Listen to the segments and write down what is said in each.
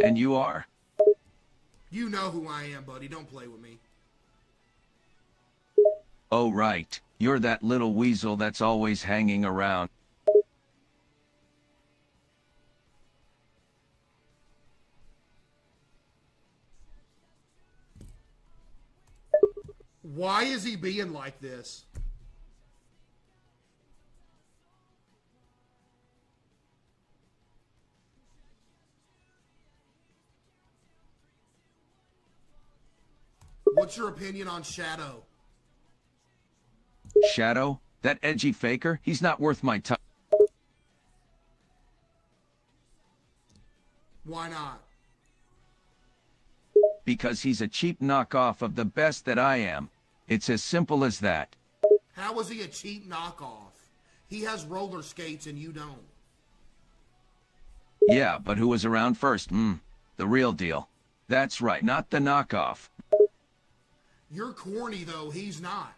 And you are? You know who I am, buddy. Don't play with me. Oh, right. You're that little weasel that's always hanging around. Why is he being like this? What's your opinion on Shadow? Shadow? That edgy faker? He's not worth my time. Why not? Because he's a cheap knockoff of the best that I am. It's as simple as that. How is he a cheap knockoff? He has roller skates and you don't. Yeah, but who was around first? The real deal. That's right, not the knockoff. You're corny, though. He's not.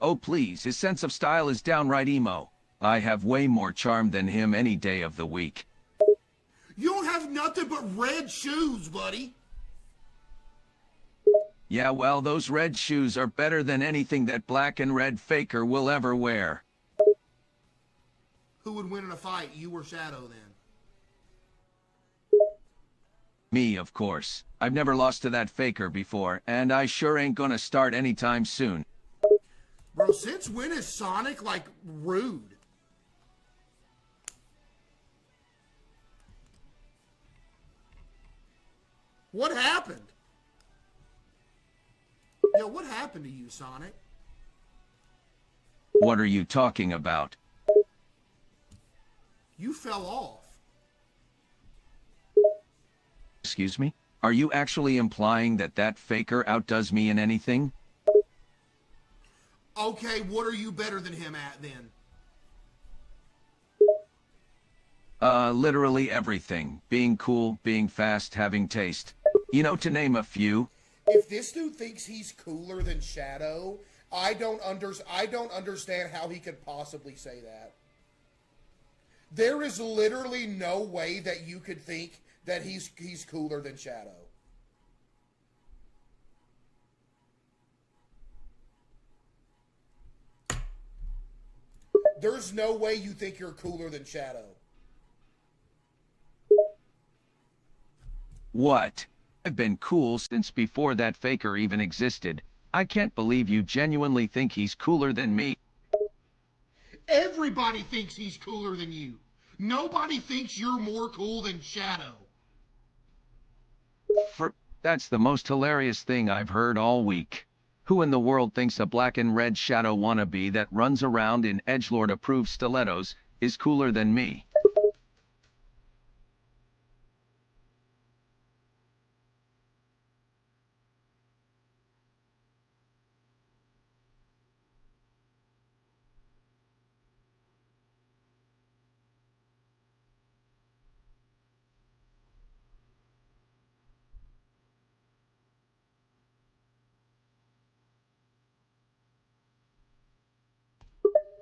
Oh please, his sense of style is downright emo. I have way more charm than him any day of the week. You don't have nothing but red shoes, buddy. Yeah, well, those red shoes are better than anything that black and red faker will ever wear. Who would win in a fight, you or Shadow, then? Me, of course. I've never lost to that faker before, and I sure ain't gonna start anytime soon. Bro, since when is Sonic, like, rude? What happened? Yo, what happened to you, Sonic? What are you talking about? You fell off. Excuse me? Are you actually implying that that faker outdoes me in anything? Okay, what are you better than him at, then? Literally everything. Being cool, being fast, having taste. You know, to name a few. If this dude thinks he's cooler than Shadow, I don't understand how he could possibly say that. There is literally no way that you could think that he's cooler than Shadow. There's no way you think you're cooler than Shadow. What? I've been cool since before that faker even existed. I can't believe you genuinely think he's cooler than me. Everybody thinks he's cooler than you. Nobody thinks you're more cool than Shadow. That's the most hilarious thing I've heard all week. Who in the world thinks a black and red Shadow wannabe that runs around in edgelord-approved stilettos is cooler than me?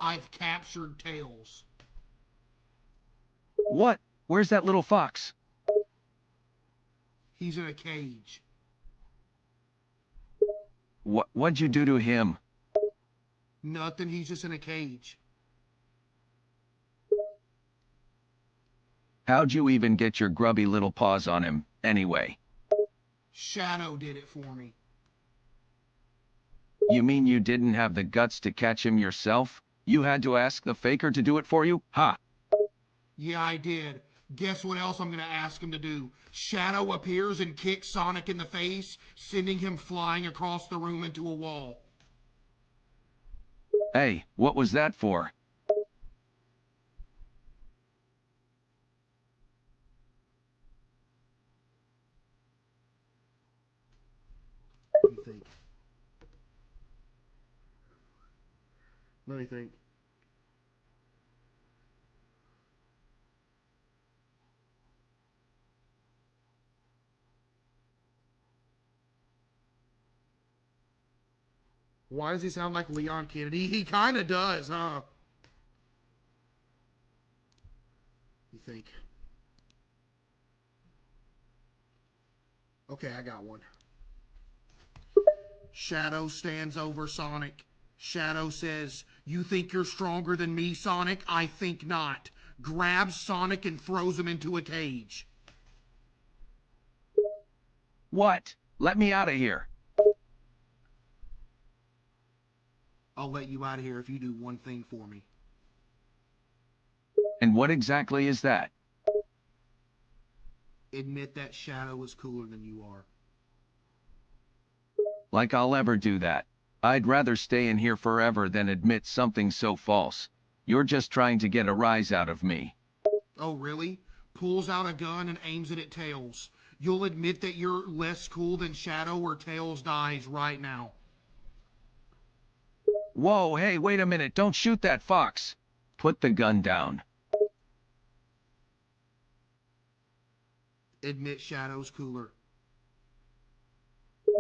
I've captured Tails. What? Where's that little fox? He's in a cage. What'd you do to him? Nothing, he's just in a cage. How'd you even get your grubby little paws on him, anyway? Shadow did it for me. You mean you didn't have the guts to catch him yourself? You had to ask the faker to do it for you? Ha! Yeah, I did. Guess what else I'm gonna ask him to do? Shadow appears and kicks Sonic in the face, sending him flying across the room into a wall. Hey, what was that for? What do you think? What do you think? Why does he sound like Leon Kennedy? He kind of does, huh? think. Okay, I got one. Shadow stands over Sonic. Shadow says, "You think you're stronger than me, Sonic? I think not." Grabs Sonic and throws him into a cage. What? Let me out of here. I'll let you out of here if you do one thing for me. And what exactly is that? Admit that Shadow is cooler than you are. Like I'll ever do that. I'd rather stay in here forever than admit something so false. You're just trying to get a rise out of me. Oh, really? Pulls out a gun and aims it at Tails. You'll admit that you're less cool than Shadow or Tails dies right now. Whoa, hey, wait a minute, don't shoot that fox. Put the gun down. Admit Shadow's cooler.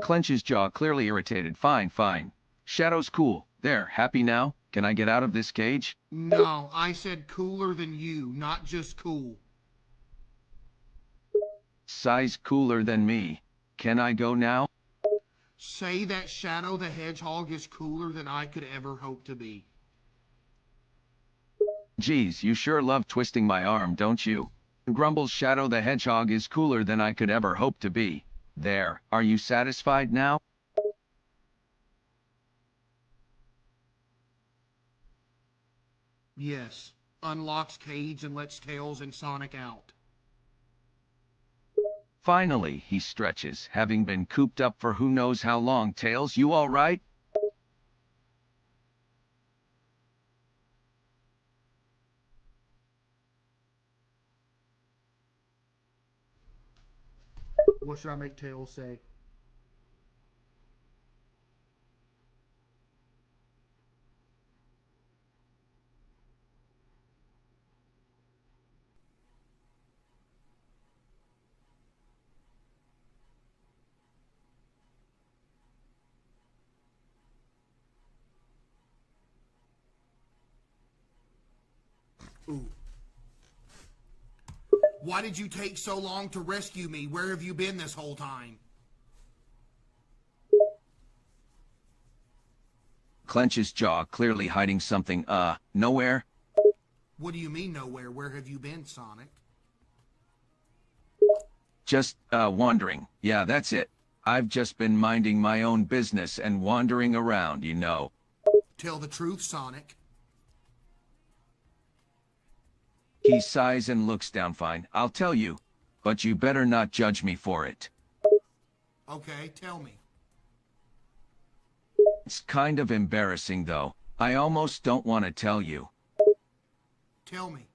Clenches jaw, clearly irritated. Fine, fine. Shadow's cool. There, happy now? Can I get out of this cage? No, I said cooler than you, not just cool. Size cooler than me. Can I go now? Say that Shadow the Hedgehog is cooler than I could ever hope to be. Geez, you sure love twisting my arm, don't you? Grumbles Shadow the Hedgehog is cooler than I could ever hope to be. There, are you satisfied now? Yes. Unlocks cage and lets Tails and Sonic out. Finally, he stretches, having been cooped up for who knows how long. Tails, you all right? What should I make Tails say? Ooh. Why did you take so long to rescue me? Where have you been this whole time? Clenches jaw, clearly hiding something. Nowhere? What do you mean nowhere? Where have you been, Sonic? Just, wandering. Yeah, that's it. I've just been minding my own business and wandering around, you know. Tell the truth, Sonic. He sighs and looks down. Fine, I'll tell you. But you better not judge me for it. Okay, tell me. It's kind of embarrassing, though. I almost don't want to tell you. Tell me.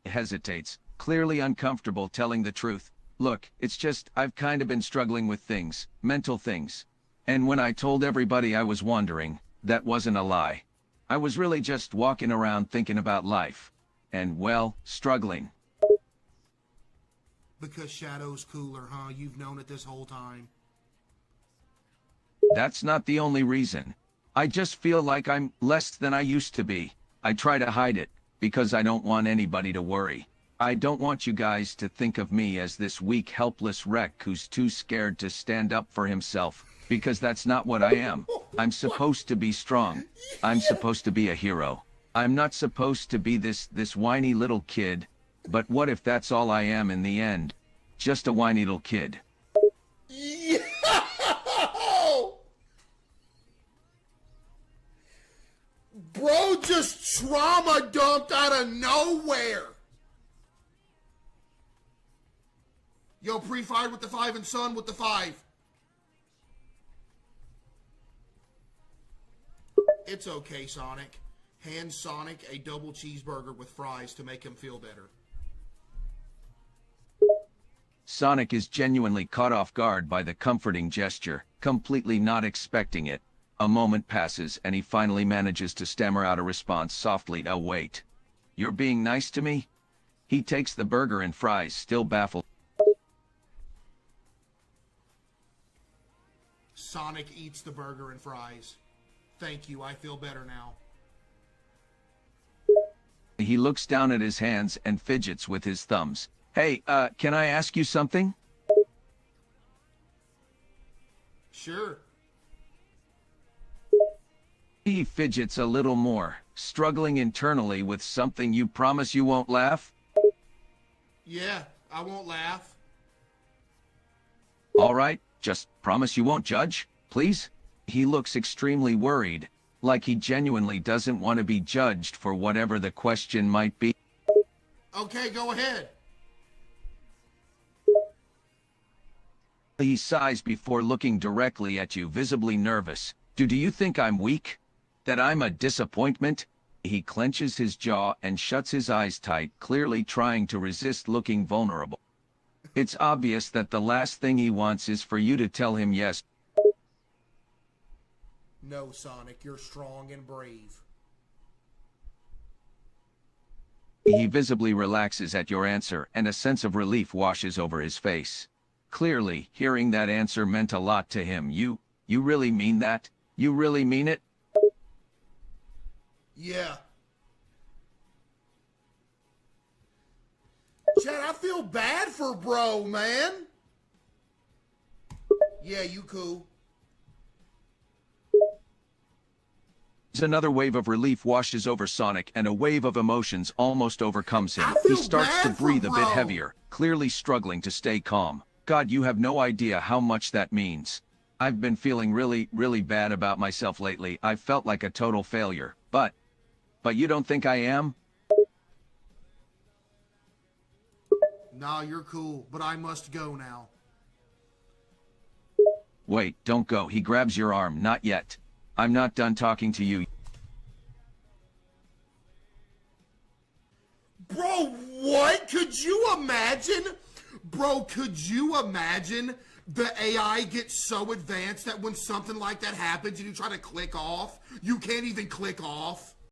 Hesitates, clearly uncomfortable telling the truth. Look, it's just, I've kind of been struggling with things, mental things. And when I told everybody I was wandering, that wasn't a lie. I was really just walking around thinking about life. And, well, struggling. Because Shadow's cooler, huh? You've known it this whole time. That's not the only reason. I just feel like I'm less than I used to be. I try to hide it, because I don't want anybody to worry. I don't want you guys to think of me as this weak, helpless wreck who's too scared to stand up for himself, because that's not what I am. I'm supposed to be strong. I'm supposed to be a hero. I'm not supposed to be this whiny little kid. But what if that's all I am in the end? Just a whiny little kid. Yo! Bro just trauma dumped out of nowhere. Yo, pre-fired with the 5 and Son with the 5. It's okay, Sonic. Hand Sonic a double cheeseburger with fries to make him feel better. Sonic is genuinely caught off guard by the comforting gesture, completely not expecting it. A moment passes and he finally manages to stammer out a response softly. "Oh, wait. You're being nice to me?" He takes the burger and fries, still baffled. Sonic eats the burger and fries. Thank you. I feel better now. He looks down at his hands and fidgets with his thumbs. Hey, can I ask you something? Sure. He fidgets a little more, struggling internally with something. You promise you won't laugh? Yeah, I won't laugh. All right, just promise you won't judge, please? He looks extremely worried, like he genuinely doesn't want to be judged for whatever the question might be. Okay, go ahead. He sighs before looking directly at you, visibly nervous. Do you think I'm weak? That I'm a disappointment? He clenches his jaw and shuts his eyes tight, clearly trying to resist looking vulnerable. It's obvious that the last thing he wants is for you to tell him yes. No, Sonic, you're strong and brave. He visibly relaxes at your answer, and a sense of relief washes over his face. Clearly, hearing that answer meant a lot to him. You really mean that? You really mean it? Yeah. Chad, I feel bad for bro, man. Yeah, you cool. Another wave of relief washes over Sonic, and a wave of emotions almost overcomes him. He starts to breathe a bit heavier, clearly struggling to stay calm. God, you have no idea how much that means. I've been feeling really bad about myself lately. I felt like a total failure. But you don't think I am? Nah, you're cool, but I must go now. Wait, don't go. He grabs your arm. Not yet. I'm not done talking to you. Bro, what? Could you imagine? Bro, could you imagine the AI gets so advanced that when something like that happens and you try to click off, you can't even click off?